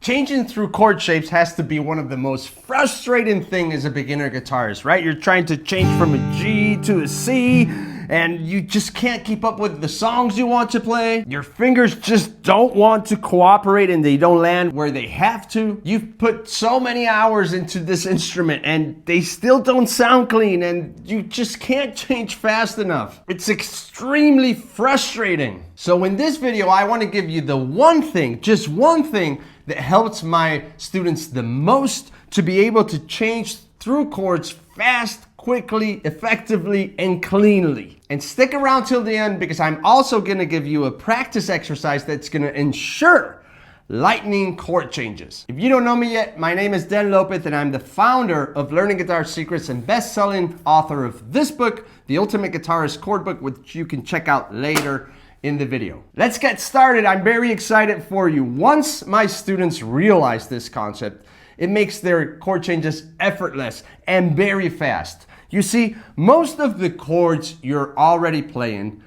Changing through chord shapes has to be one of the most frustrating things as a beginner guitarist, right? You're trying to change from a G to a C, and you just can't keep up with the songs you want to play. Your fingers just don't want to cooperate and they don't land where they have to. You've put so many hours into this instrument and they still don't sound clean, and you just can't change fast enough. It's extremely frustrating. So in this video, I want to give you the one thing, just one thing, that helps my students the most to be able to change through chords fast, quickly, effectively, and cleanly. And stick around till the end, because I'm also gonna give you a practice exercise that's gonna ensure lightning chord changes. If you don't know me yet, my name is Dan Lopez and I'm the founder of Learning Guitar Secrets and best-selling author of this book, The Ultimate Guitarist Chord Book, which you can check out later in the video. Let's get started. I'm very excited for you. Once my students realize this concept, it makes their chord changes effortless and very fast. You see, most of the chords you're already playing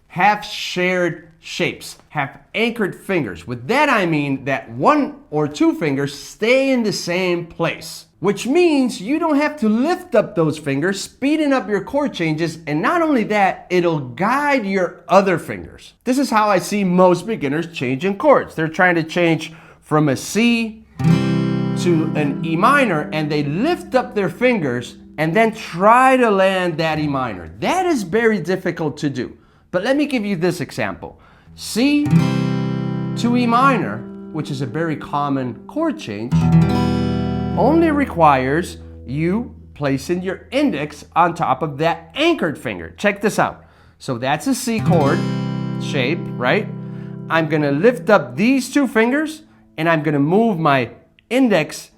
have shared shapes, have anchored fingers. With that I mean that one or two fingers stay in the same place, which means you don't have to lift up those fingers, speeding up your chord changes, and not only that, it'll guide your other fingers. This is how I see most beginners changing chords. They're trying to change from a C to an E minor, and they lift up their fingers and then try to land that E minor. That is very difficult to do. But let me give you this example. C to E minor, which is a very common chord change, only requires you placing your index on top of that anchored finger. Check this out. So that's a C chord shape, right? I'm gonna lift up these two fingers and I'm gonna move my index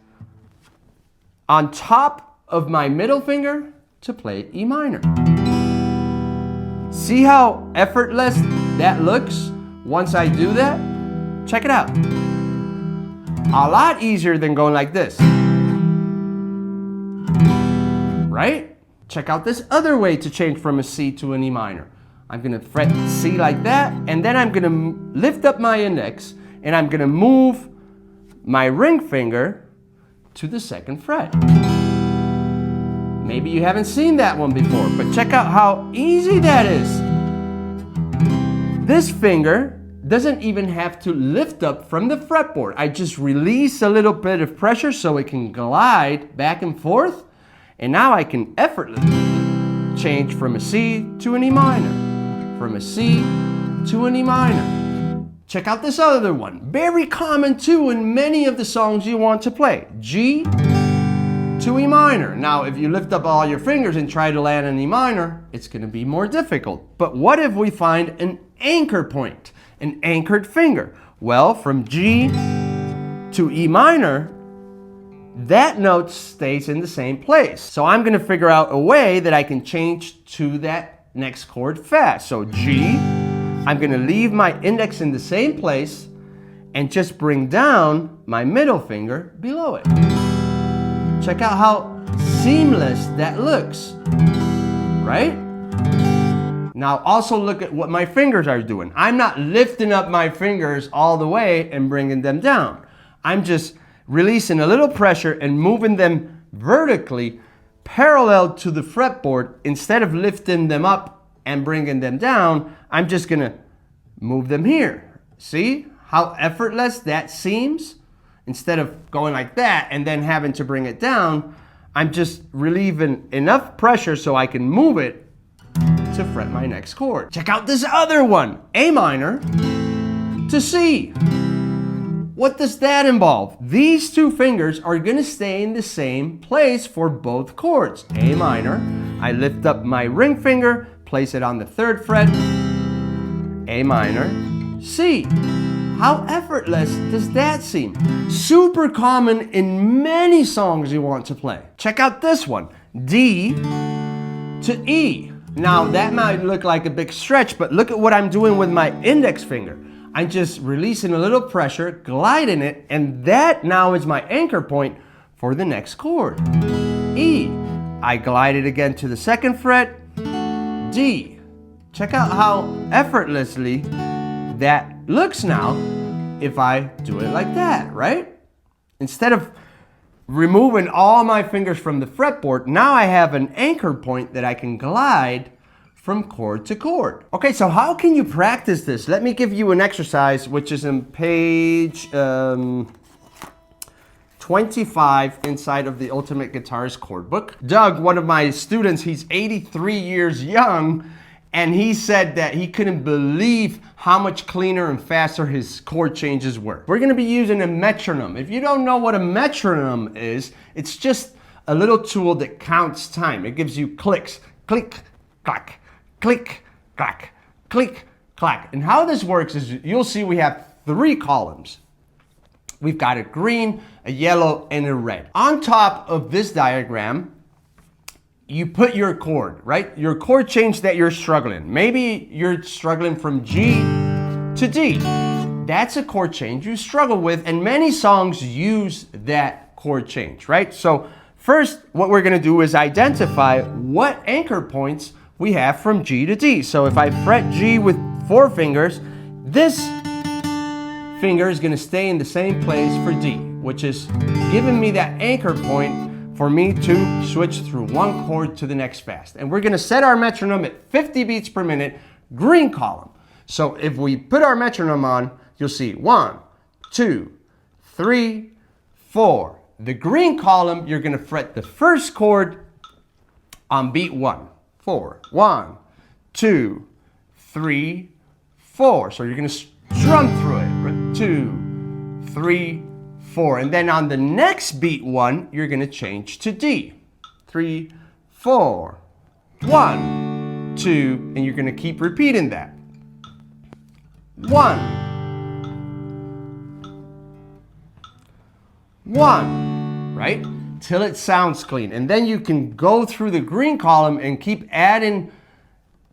on top of my middle finger to play E minor. See how effortless that looks once I do that? Check it out. A lot easier than going like this. Right? Check out this other way to change from a C to an E minor. I'm gonna fret C like that, and then I'm gonna lift up my index, and I'm gonna move my ring finger to the second fret. Maybe you haven't seen that one before, but check out how easy that is. This finger doesn't even have to lift up from the fretboard. I just release a little bit of pressure so it can glide back and forth. And now I can effortlessly change from a C to an E minor, from a C to an E minor. Check out this other one. Very common too in many of the songs you want to play. G to E minor. Now, if you lift up all your fingers and try to land an E minor, it's gonna be more difficult. But what if we find an anchor point, an anchored finger? Well, from G to E minor, that note stays in the same place. So I'm gonna figure out a way that I can change to that next chord fast. So G, I'm gonna leave my index in the same place and just bring down my middle finger below it. Check out how seamless that looks, right? Now also look at what my fingers are doing. I'm not lifting up my fingers all the way and bringing them down. I'm just releasing a little pressure and moving them vertically parallel to the fretboard. Instead of lifting them up and bringing them down, I'm just gonna move them here. See how effortless that seems? Instead of going like that and then having to bring it down, I'm just relieving enough pressure so I can move it to fret my next chord. Check out this other one, A minor to C. What does that involve? These two fingers are gonna stay in the same place for both chords. A minor, I lift up my ring finger, place it on the third fret, A minor, C. How effortless does that seem? Super common in many songs you want to play. Check out this one, D to E. Now that might look like a big stretch, but look at what I'm doing with my index finger. I'm just releasing a little pressure, gliding it, and that now is my anchor point for the next chord. E. I glide it again to the second fret, D. Check out how effortlessly that looks now if I do it like that, right? instead of removing all my fingers from the fretboard, now I have an anchor point that I can glide from chord to chord. Okay, so how can you practice this? Let me give you an exercise, which is on page 25 inside of the Ultimate Guitarist chord book. Doug, one of my students, he's 83 years young, and he said that he couldn't believe how much cleaner and faster his chord changes were. We're gonna be using a metronome. If you don't know what a metronome is, it's just a little tool that counts time. It gives you clicks, click, clack, click, clack, click, clack. And how this works is you'll see we have 3 columns. We've got a green, a yellow, and a red. On top of this diagram, you put your chord, right? Your chord change that you're struggling. Maybe you're struggling from G to D. That's a chord change you struggle with, and many songs use that chord change, right? So first, what we're gonna do is identify what anchor points we have from G to D. So if I fret G with 4 fingers, this finger is gonna stay in the same place for D, which is giving me that anchor point for me to switch through one chord to the next fast. And we're gonna set our metronome at 50 beats per minute, green column. So if we put our metronome on, you'll see 1, 2, 3, 4. The green column, you're gonna fret the first chord on beat 1, 4. 1, 2, 3, 4. So you're gonna strum through it. 2, 3, 4. And then on the next beat 1, you're gonna change to D. 3, 4, 1, 2, and you're gonna keep repeating that. 1, 1, right? Till it sounds clean. And then you can go through the green column and keep adding,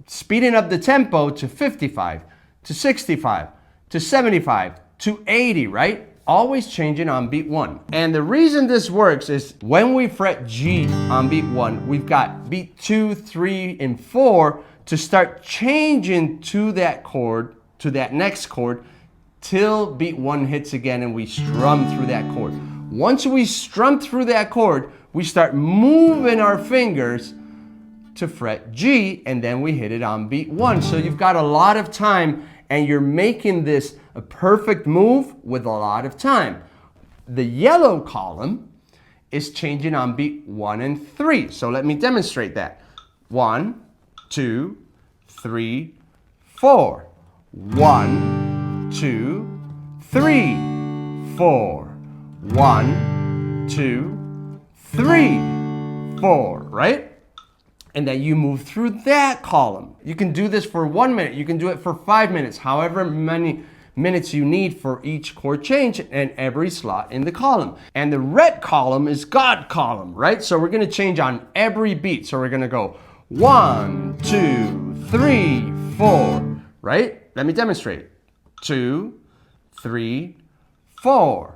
speeding up the tempo to 55, to 65, to 75, to 80, right? Always changing on beat 1. And the reason this works is when we fret G on beat 1, we've got beat 2, 3, and 4 to start changing to that chord, to that next chord, till beat 1 hits again and we strum through that chord. Once we strum through that chord, we start moving our fingers to fret G, and then we hit it on beat 1. So you've got a lot of time, and you're making this a perfect move with a lot of time. The yellow column is changing on beat 1 and 3. So let me demonstrate that. 1, 2, 3, 4. 1, 2, 3, 4. 1, 2, 3, 4, right? And then you move through that column. You can do this for 1 minute. You can do it for 5 minutes, however many minutes you need for each chord change and every slot in the column. And the red column is God column, right? So we're gonna change on every beat. So we're gonna go 1, 2, 3, 4, right? Let me demonstrate. 2, 3, 4.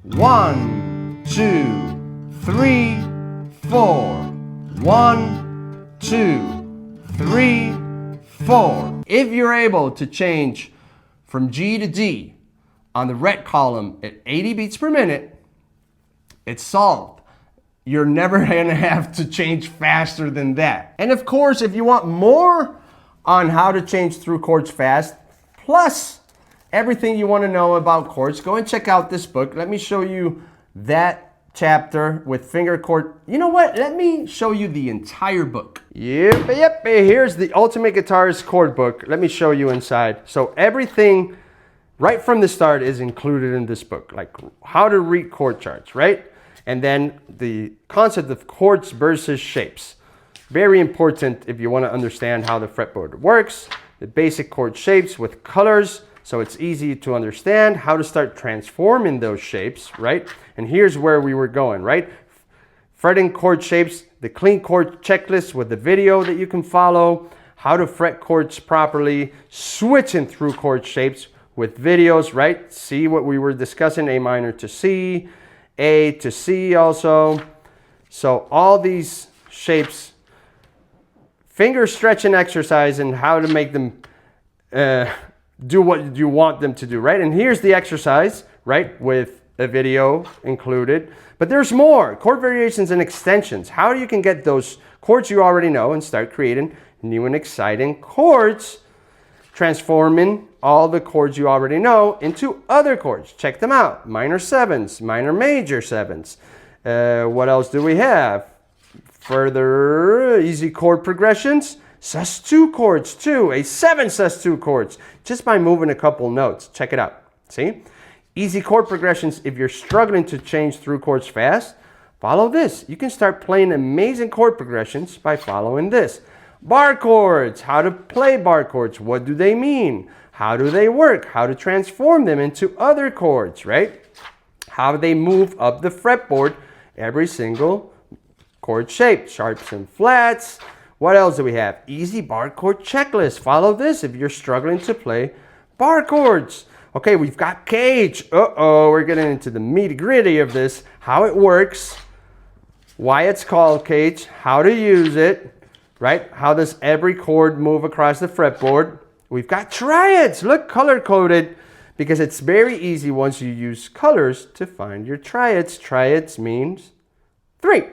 1, 2, 3, 4. 1, 2, 3, 4. If you're able to change from G to D on the red column at 80 beats per minute, it's solved. You're never gonna have to change faster than that. And of course, if you want more on how to change through chords fast, plus everything you want to know about chords, go and check out this book. Let me show you that chapter with finger chord. You know what? Let me show you the entire book. Yep. Here's the Ultimate Guitarist chord book. Let me show you inside. So everything right from the start is included in this book, like how to read chord charts, right? And then the concept of chords versus shapes. Very important if you want to understand how the fretboard works. The basic chord shapes with colors, so it's easy to understand how to start transforming those shapes, right? And here's where we were going, right? Fretting chord shapes, the clean chord checklist with the video that you can follow, how to fret chords properly, switching through chord shapes with videos, right? See what we were discussing, A minor to C, A to C also. So all these shapes, finger stretching exercise and how to make them do what you want them to do, right? And here's the exercise, right? With a video included. But there's more. Chord variations and extensions. How you can get those chords you already know and start creating new and exciting chords, transforming all the chords you already know into other chords. Check them out. Minor sevens, minor major sevens. What else do we have? Further easy chord progressions. sus2 chords too. A7 sus2 chords. Just by moving a couple notes. Check it out. See? Easy chord progressions. If you're struggling to change through chords fast, follow this. You can start playing amazing chord progressions by following this. Bar chords. How to play bar chords. What do they mean? How do they work? How to transform them into other chords, right? How they move up the fretboard, every single chord shape. Sharps and flats. What else do we have? Easy bar chord checklist. Follow this if you're struggling to play bar chords. Okay, we've got cage. We're getting into the nitty-gritty of this. How it works, why it's called cage, how to use it, right? How does every chord move across the fretboard? We've got triads. Look, color-coded, because it's very easy once you use colors to find your triads. Triads means 3.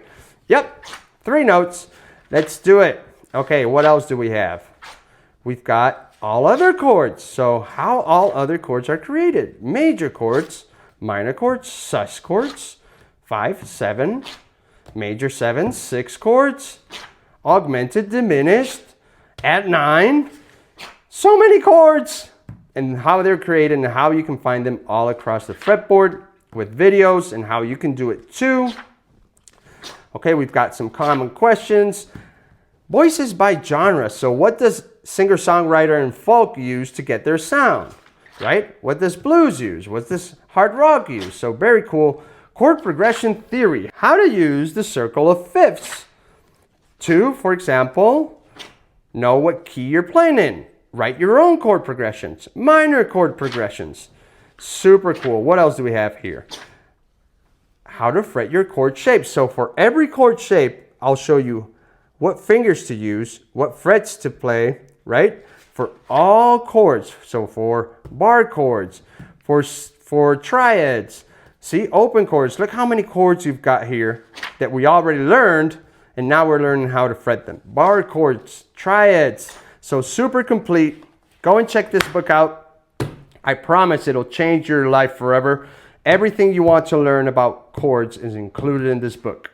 Yep, 3 notes. Let's do it. Okay, what else do we have? We've got all other chords. So how all other chords are created. Major chords, minor chords, sus chords, 5, 7, major 7, 6 chords, augmented, diminished, at 9. So many chords. And how they're created and how you can find them all across the fretboard with videos and how you can do it too. Okay, we've got some common questions. Voices by genre. So what does singer-songwriter and folk use to get their sound, right? What does blues use? What does hard rock use? So very cool. Chord progression theory. How to use the circle of fifths to, for example, know what key you're playing in. Write your own chord progressions. Minor chord progressions. Super cool. What else do we have here? How to fret your chord shapes. So for every chord shape, I'll show you what fingers to use, what frets to play, right? For all chords. So for bar chords, for triads, see, open chords. Look how many chords you've got here that we already learned, and now we're learning how to fret them. Bar chords, triads. So super complete. Go and check this book out. I promise it'll change your life forever. Everything you want to learn about chords is included in this book.